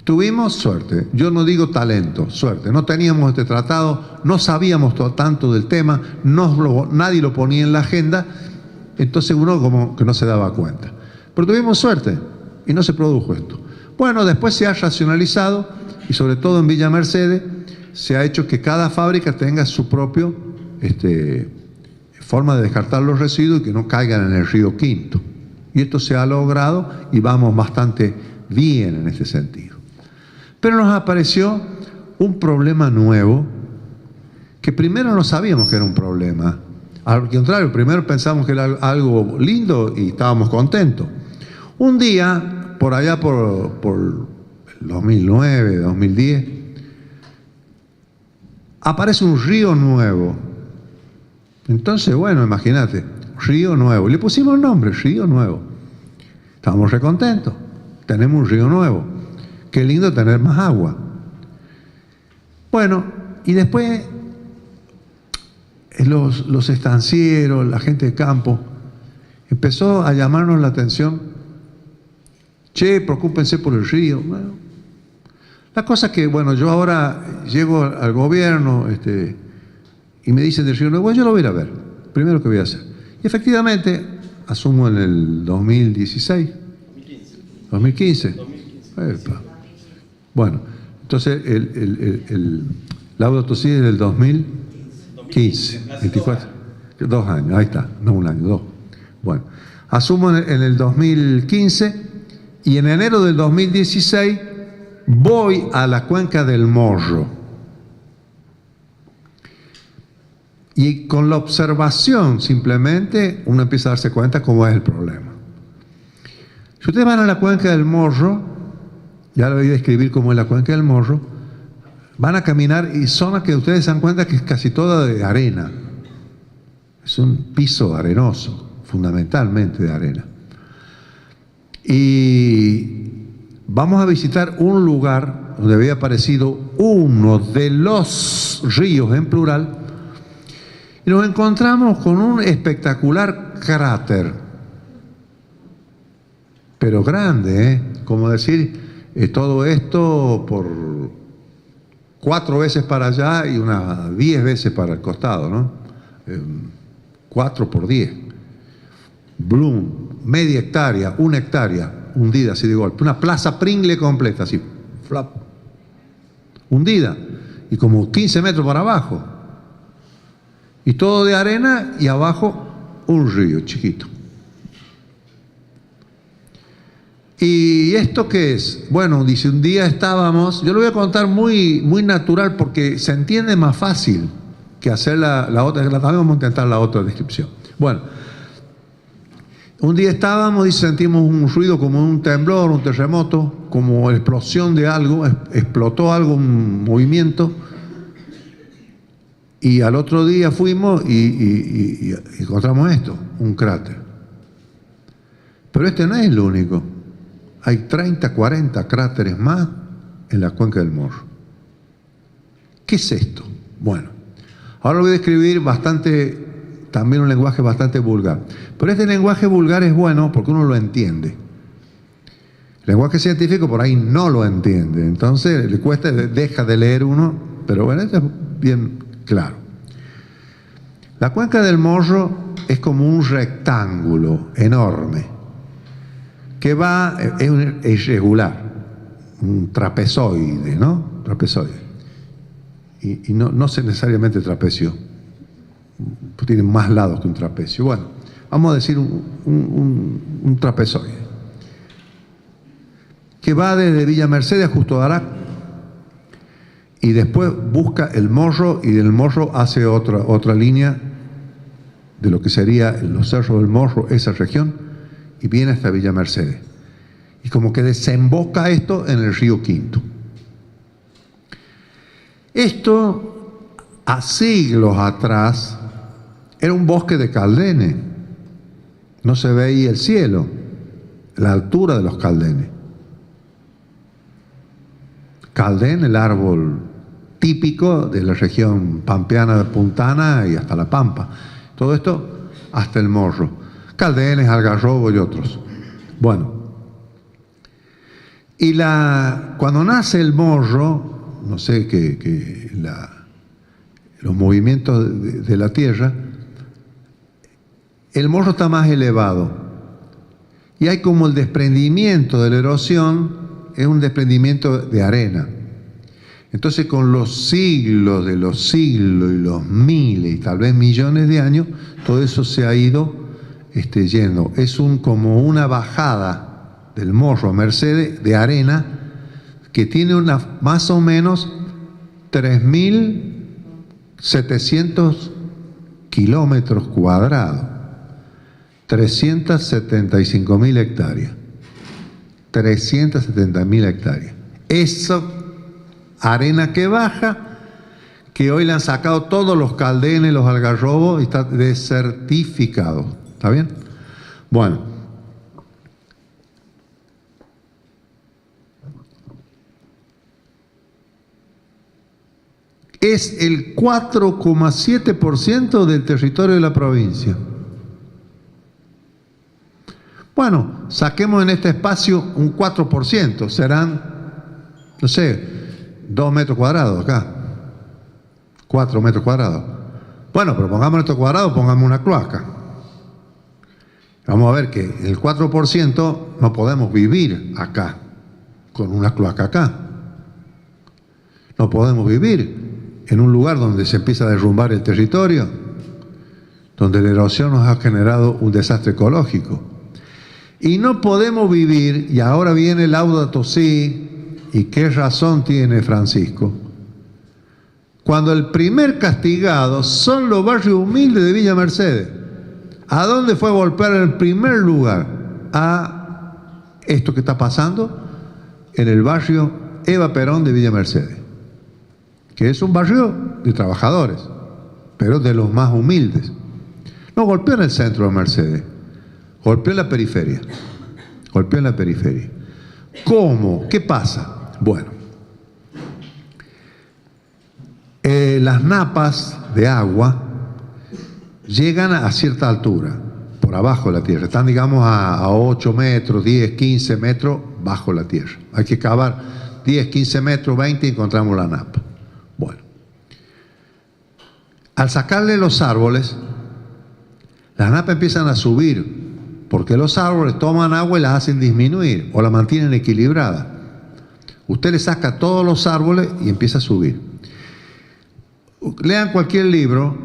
Tuvimos suerte, yo no digo talento, suerte. No teníamos este tratado, no sabíamos tanto del tema, nadie lo ponía en la agenda, entonces uno como que no se daba cuenta. Pero tuvimos suerte y no se produjo esto. Bueno, después se ha racionalizado y sobre todo en Villa Mercedes se ha hecho que cada fábrica tenga su propia forma de descartar los residuos y que no caigan en el río Quinto. Y esto se ha logrado y vamos bastante bien en este sentido. Pero nos apareció un problema nuevo que primero no sabíamos que era un problema. Al contrario, primero pensamos que era algo lindo y estábamos contentos. Un día, por allá por el 2009, 2010, aparece un río nuevo. Entonces, bueno, imagínate, río nuevo. Y le pusimos el nombre, Río Nuevo. Estábamos recontentos. Tenemos un río nuevo. Qué lindo tener más agua. Bueno, y después los estancieros, la gente de campo, empezó a llamarnos la atención. Che, preocúpense por el río. Bueno, la cosa es que, bueno, yo ahora llego al gobierno y me dicen del río Nuevo, yo lo voy a ir a ver, primero que voy a hacer. Y efectivamente, asumo en el 2016. 2015. Epa. Bueno, entonces Laudo Tosí es del 2015, 24, 2 años, ahí está, no un año, 2. Bueno, asumo en el 2015 y en enero del 2016 voy a la cuenca del Morro. Y con la observación simplemente uno empieza a darse cuenta cómo es el problema. Si ustedes van a la cuenca del Morro, ya le voy a describir cómo es la cuenca del Morro, van a caminar y zona que ustedes se dan cuenta que es casi toda de arena. Es un piso arenoso, fundamentalmente de arena. Y vamos a visitar un lugar donde había aparecido uno de los ríos en plural y nos encontramos con un espectacular cráter, pero grande, ¿eh? Como decir, todo esto por 4 veces para allá y unas 10 veces para el costado, ¿no? 4 por 10. Bloom, media hectárea, 1 hectárea, hundida así de golpe. Una plaza Pringle completa, así, flap, hundida, y como 15 metros para abajo. Y todo de arena y abajo un río chiquito. ¿Y esto qué es? Bueno, dice, un día estábamos, yo lo voy a contar muy natural porque se entiende más fácil que hacer la otra, también vamos a intentar la otra descripción. Bueno, un día estábamos y sentimos un ruido como un temblor, un terremoto, como explosión de algo, explotó algo, un movimiento, y al otro día fuimos y encontramos esto, un cráter. Pero este no es el único. Hay 30, 40 cráteres más en la cuenca del Morro. ¿Qué es esto? Bueno, ahora lo voy a describir también un lenguaje bastante vulgar. Pero este lenguaje vulgar es bueno porque uno lo entiende. El lenguaje científico por ahí no lo entiende. Entonces le cuesta, deja de leer uno, pero bueno, esto es bien claro. La cuenca del Morro es como un rectángulo enorme que es irregular, un trapezoide, ¿no? Trapezoide. Y no necesariamente trapecio, tiene más lados que un trapecio. Bueno, vamos a decir un trapezoide, que va desde Villa Mercedes a Justo Darac, y después busca el Morro, y del Morro hace otra línea de lo que sería los cerros del Morro, esa región, y viene hasta Villa Mercedes. Y como que desemboca esto en el río Quinto. Esto, a siglos atrás, era un bosque de caldenes. No se veía el cielo, la altura de los caldenes. Caldén, el árbol típico de la región pampeana de Puntana y hasta La Pampa. Todo esto hasta el Morro. Caldenes, algarrobo y otros. Bueno, y cuando nace el Morro, no sé, los movimientos de la tierra, el Morro está más elevado. Y hay como el desprendimiento de la erosión, es un desprendimiento de arena. Entonces, con los siglos de los siglos y los miles y tal vez millones de años, todo eso se ha ido yendo. Es como una bajada del Morro a Mercedes de arena que tiene más o menos 3.700 kilómetros cuadrados, 375.000 hectáreas. 370.000 hectáreas. Eso, arena que baja, que hoy le han sacado todos los caldenes, los algarrobos, y está desertificado. ¿Está bien? Bueno. Es el 4,7% del territorio de la provincia. Bueno, saquemos en este espacio un 4%, serán, no sé, 2 metros cuadrados acá, 4 metros cuadrados. Bueno, pero pongamos estos cuadrados, pongamos una cloaca. Vamos a ver que el 4% no podemos vivir acá, con una cloaca acá. No podemos vivir en un lugar donde se empieza a derrumbar el territorio, donde la erosión nos ha generado un desastre ecológico. Y no podemos vivir, y ahora viene el Laudato Si, y qué razón tiene Francisco, cuando el primer castigado son los barrios humildes de Villa Mercedes. ¿A dónde fue a golpear en el primer lugar? A esto que está pasando en el barrio Eva Perón de Villa Mercedes, que es un barrio de trabajadores, pero de los más humildes. No golpeó en el centro de Mercedes, golpeó en la periferia. Golpeó en la periferia. ¿Cómo? ¿Qué pasa? Bueno, las napas de agua llegan a cierta altura, por abajo de la tierra. Están, digamos, a 8 metros, 10, 15 metros bajo la tierra. Hay que cavar 10, 15 metros, 20 y encontramos la napa. Bueno, al sacarle los árboles, las napas empiezan a subir, porque los árboles toman agua y las hacen disminuir o la mantienen equilibrada. Usted le saca todos los árboles y empieza a subir. Lean cualquier libro,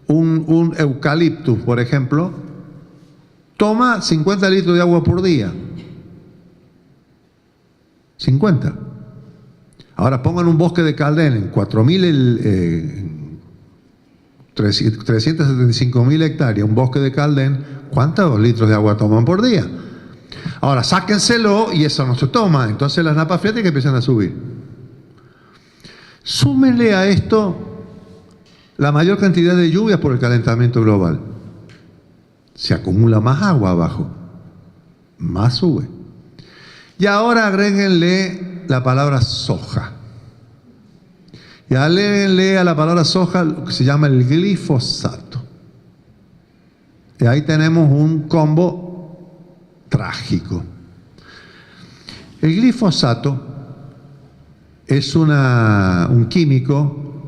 un eucaliptus, por ejemplo, toma 50 litros de agua por día. 50. Ahora pongan un bosque de Caldén en 375.000 hectáreas, un bosque de Caldén, ¿cuántos litros de agua toman por día? Ahora, sáquenselo y eso no se toma. Entonces las napas freáticas empiezan a subir. Súmenle a esto la mayor cantidad de lluvias por el calentamiento global. Se acumula más agua abajo, más sube. Y ahora agréguenle la palabra soja. Y agréguenle a la palabra soja lo que se llama el glifosato. Y ahí tenemos un combo trágico. El glifosato es un químico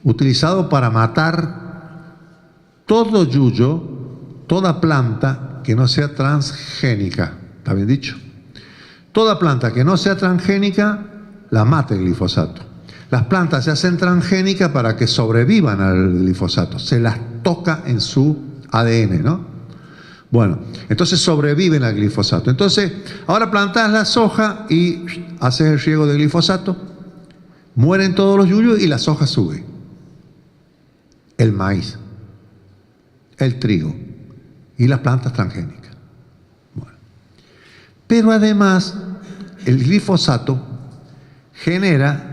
utilizado para matar todo yuyo, toda planta que no sea transgénica. ¿Está bien dicho? Toda planta que no sea transgénica la mata el glifosato. Las plantas se hacen transgénicas para que sobrevivan al glifosato. Se las toca en su ADN, ¿no? Bueno, entonces sobreviven al glifosato. Entonces, ahora plantás la soja y haces el riego de glifosato, mueren todos los yuyos y la soja sube. El maíz, el trigo y las plantas transgénicas. Bueno. Pero además, el glifosato genera,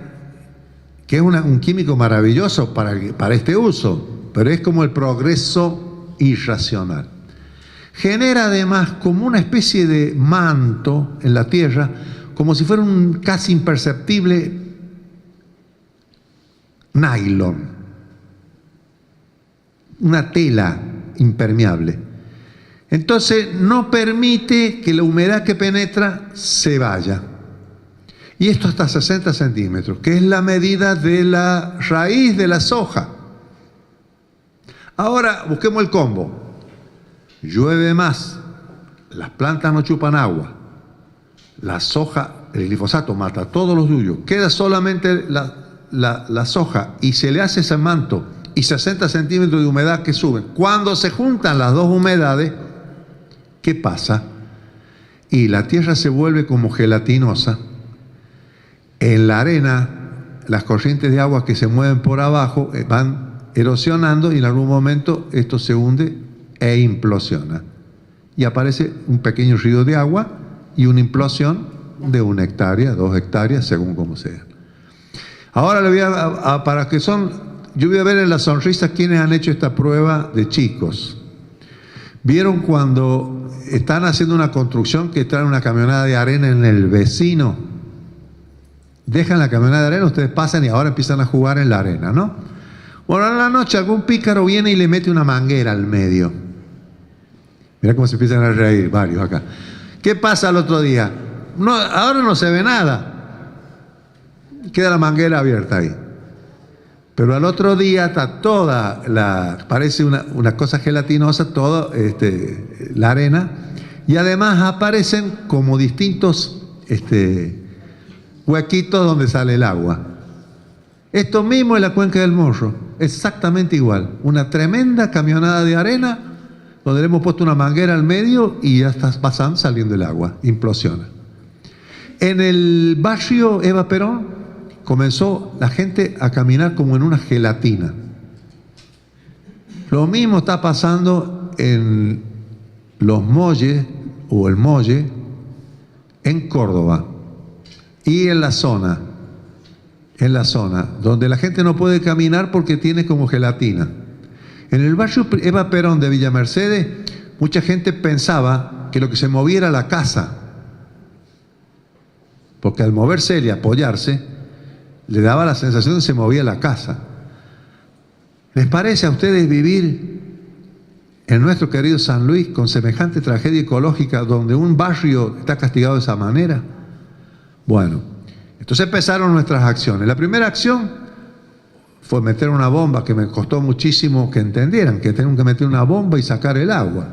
que es un químico maravilloso para este uso, pero es como el progreso irracional. Genera además como una especie de manto en la tierra, como si fuera un casi imperceptible nylon, una tela impermeable. Entonces no permite que la humedad que penetra se vaya. Y esto hasta 60 centímetros, que es la medida de la raíz de la soja. Ahora busquemos el combo. Llueve más, las plantas no chupan agua, la soja, el glifosato mata todos los yuyos, queda solamente la soja y se le hace ese manto y 60 centímetros de humedad que suben. Cuando se juntan las dos humedades, ¿qué pasa? Y la tierra se vuelve como gelatinosa. En la arena, las corrientes de agua que se mueven por abajo van erosionando y en algún momento esto se hunde e implosiona. Y aparece un pequeño río de agua y una implosión de 1 hectárea, 2 hectáreas, según como sea. Ahora le voy yo voy a ver en las sonrisas quienes han hecho esta prueba de chicos. ¿Vieron cuando están haciendo una construcción que traen una camioneta de arena en el vecino? Dejan la camioneta de arena, ustedes pasan y ahora empiezan a jugar en la arena, ¿no? Bueno, en la noche algún pícaro viene y le mete una manguera al medio. Mirá cómo se empiezan a reír varios acá. ¿Qué pasa al otro día? No, ahora no se ve nada. Queda la manguera abierta ahí. Pero al otro día está parece una cosa gelatinosa, toda la arena. Y además aparecen como distintos huequitos donde sale el agua. Esto mismo es la cuenca del Morro, exactamente igual. Una tremenda camionada de arena donde le hemos puesto una manguera al medio y ya está pasando, saliendo el agua, implosiona. En el barrio Eva Perón comenzó la gente a caminar como en una gelatina. Lo mismo está pasando en Los Molles o el Molle en Córdoba y en la zona donde la gente no puede caminar porque tiene como gelatina. En el barrio Eva Perón de Villa Mercedes, mucha gente pensaba que lo que se movía era la casa, porque al moverse él y apoyarse, le daba la sensación de que se movía la casa. ¿Les parece a ustedes vivir en nuestro querido San Luis con semejante tragedia ecológica donde un barrio está castigado de esa manera? Bueno, entonces empezaron nuestras acciones. La primera acción fue meter una bomba, que me costó muchísimo que entendieran que tenían que meter una bomba y sacar el agua.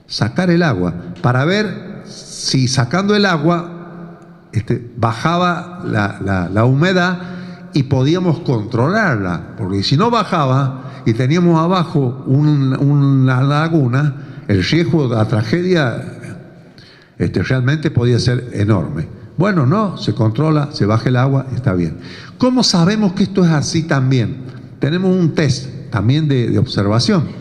Sacar el agua, para ver si sacando el agua bajaba la humedad y podíamos controlarla, porque si no bajaba y teníamos abajo una laguna, el riesgo de la tragedia realmente podía ser enorme. Bueno, no, se controla, se baja el agua y está bien. ¿Cómo sabemos que esto es así también? Tenemos un test también de observación.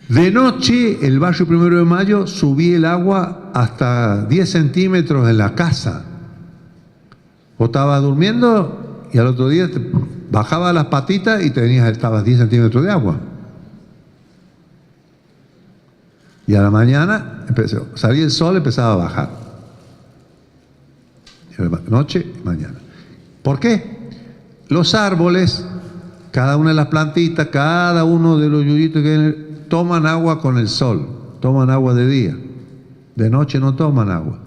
De noche, el barrio 1 de Mayo, subía el agua hasta 10 centímetros en la casa. Vos estabas durmiendo y al otro día bajaba las patitas y estabas 10 centímetros de agua. Y a la mañana salía el sol, empezaba a bajar. Noche y mañana. ¿Por qué? Los árboles, cada una de las plantitas, cada uno de los yuyitos que toman agua con el sol, toman agua de día. De noche no toman agua.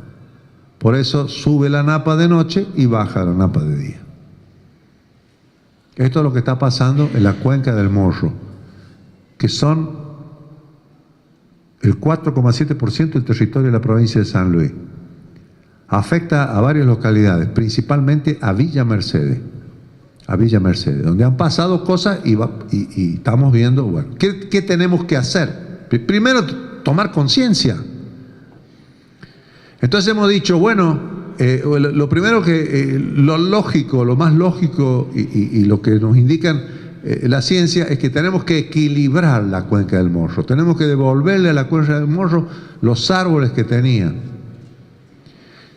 Por eso sube la napa de noche y baja la napa de día. Esto es lo que está pasando en la cuenca del Morro, que son el 4,7% del territorio de la provincia de San Luis. Afecta a varias localidades, principalmente a Villa Mercedes, donde han pasado cosas y estamos viendo, bueno, ¿qué tenemos que hacer? Primero, tomar conciencia. Entonces hemos dicho, bueno, lo primero lo lógico, lo más lógico y lo que nos indican la ciencia es que tenemos que equilibrar la cuenca del Morro, tenemos que devolverle a la cuenca del Morro los árboles que tenía.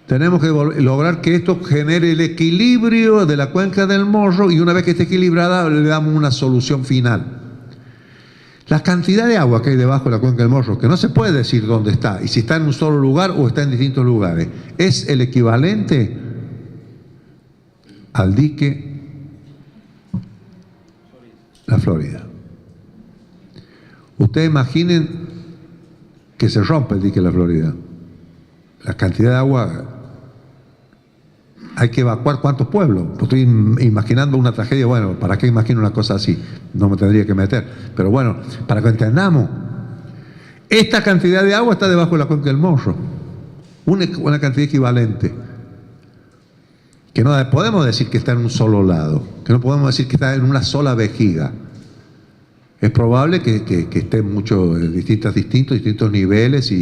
Tenemos que lograr que esto genere el equilibrio de la cuenca del Morro y una vez que esté equilibrada le damos una solución final. La cantidad de agua que hay debajo de la cuenca del Morro, que no se puede decir dónde está y si está en un solo lugar o está en distintos lugares, es el equivalente al dique La Florida. Ustedes imaginen que se rompe el dique La Florida. La cantidad de agua, hay que evacuar ¿cuántos pueblos? Pues estoy imaginando una tragedia, bueno, ¿para qué imagino una cosa así? No me tendría que meter. Pero bueno, para que entendamos, esta cantidad de agua está debajo de la cuenca del Morro. Una cantidad equivalente. Que no podemos decir que está en un solo lado, que no podemos decir que está en una sola vejiga. Es probable que esté en distintos niveles,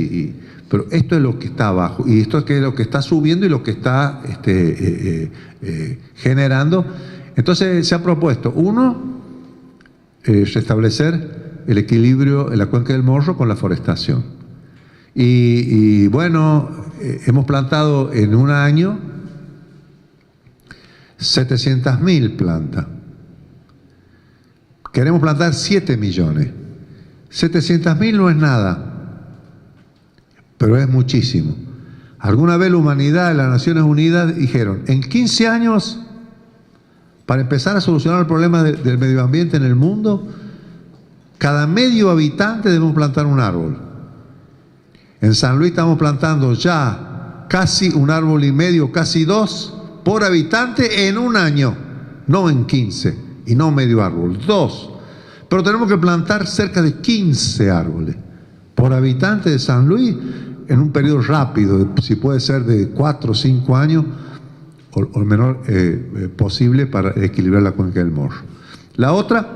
pero esto es lo que está abajo, y esto es lo que está subiendo y lo que está generando. Entonces se ha propuesto, uno, restablecer el equilibrio en la cuenca del Morro con la forestación. Y bueno, hemos plantado en un año 700.000 plantas. Queremos plantar 7 millones. 700.000 no es nada, pero es muchísimo. Alguna vez la humanidad de las Naciones Unidas dijeron, en 15 años, para empezar a solucionar el problema del medio ambiente en el mundo, cada medio habitante debemos plantar un árbol. En San Luis estamos plantando ya casi un árbol y medio, casi 2 por habitante en un año, no en 15. Y no medio árbol, 2. Pero tenemos que plantar cerca de 15 árboles por habitante de San Luis en un periodo rápido, si puede ser de 4 o 5 años, o el menor posible para equilibrar la cuenca del Morro. La otra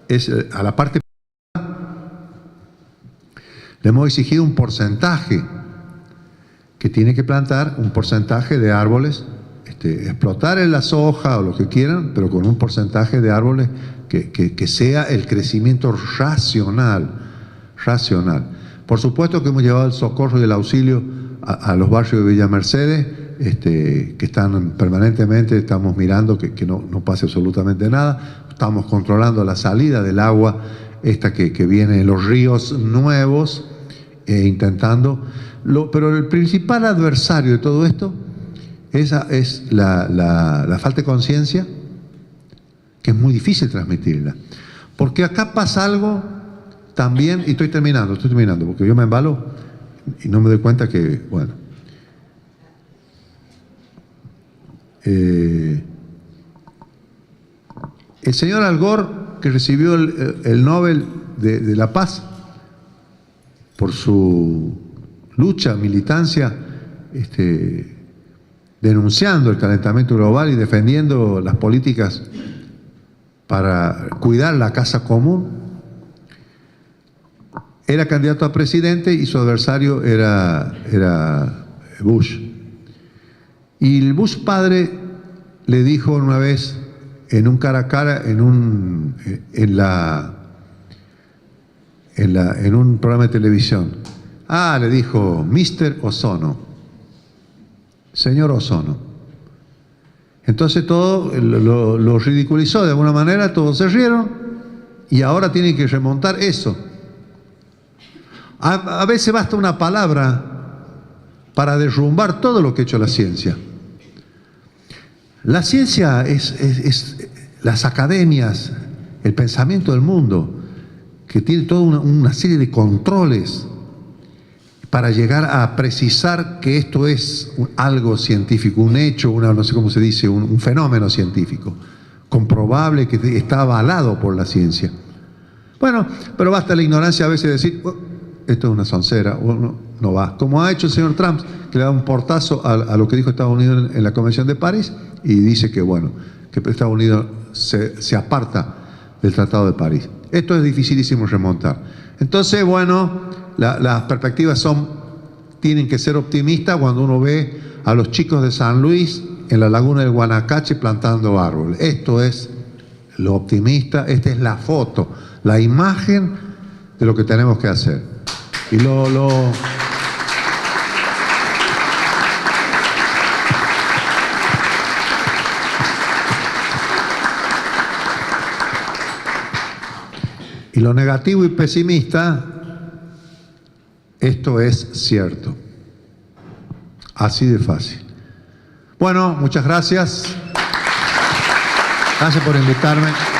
es a la parte le hemos exigido un porcentaje que tiene que plantar un porcentaje de árboles. Explotar en la soja o lo que quieran, pero con un porcentaje de árboles que sea el crecimiento racional. Por supuesto que hemos llevado el socorro y el auxilio a los barrios de Villa Mercedes, que están permanentemente, estamos mirando que no pase absolutamente nada. estamos controlando la salida del agua, esta que viene de los ríos nuevos, intentando. Pero el principal adversario de todo esto es la falta de conciencia, que es muy difícil transmitirla. Porque acá pasa algo también, y estoy terminando, porque yo me embalo y no me doy cuenta que, bueno. El señor Al Gore, que recibió el Nobel de la Paz por su lucha, militancia, denunciando el calentamiento global y defendiendo las políticas para cuidar la casa común, era candidato a presidente y su adversario era Bush. Y el Bush padre le dijo una vez en un cara a cara, en un programa de televisión, le dijo, Mr. Ozono, señor Ozono. Entonces todo lo ridiculizó de alguna manera, todos se rieron y ahora tienen que remontar eso. A veces basta una palabra para derrumbar todo lo que ha hecho la ciencia. La ciencia es las academias, el pensamiento del mundo, que tiene toda una serie de controles para llegar a precisar que esto es algo científico, un hecho, no sé cómo se dice, un fenómeno científico, comprobable, que está avalado por la ciencia. Bueno, pero basta la ignorancia a veces decir, esto es una soncera, no va. Como ha hecho el señor Trump, que le da un portazo a lo que dijo Estados Unidos en la Convención de París y dice que, bueno, que Estados Unidos se aparta del Tratado de París. Esto es dificilísimo remontar. Entonces, bueno, las perspectivas tienen que ser optimistas cuando uno ve a los chicos de San Luis en la laguna del Guanacache plantando árboles. Esto es lo optimista, esta es la foto, la imagen de lo que tenemos que hacer. Y lo negativo y pesimista, esto es cierto. Así de fácil. Bueno, muchas gracias. Gracias por invitarme.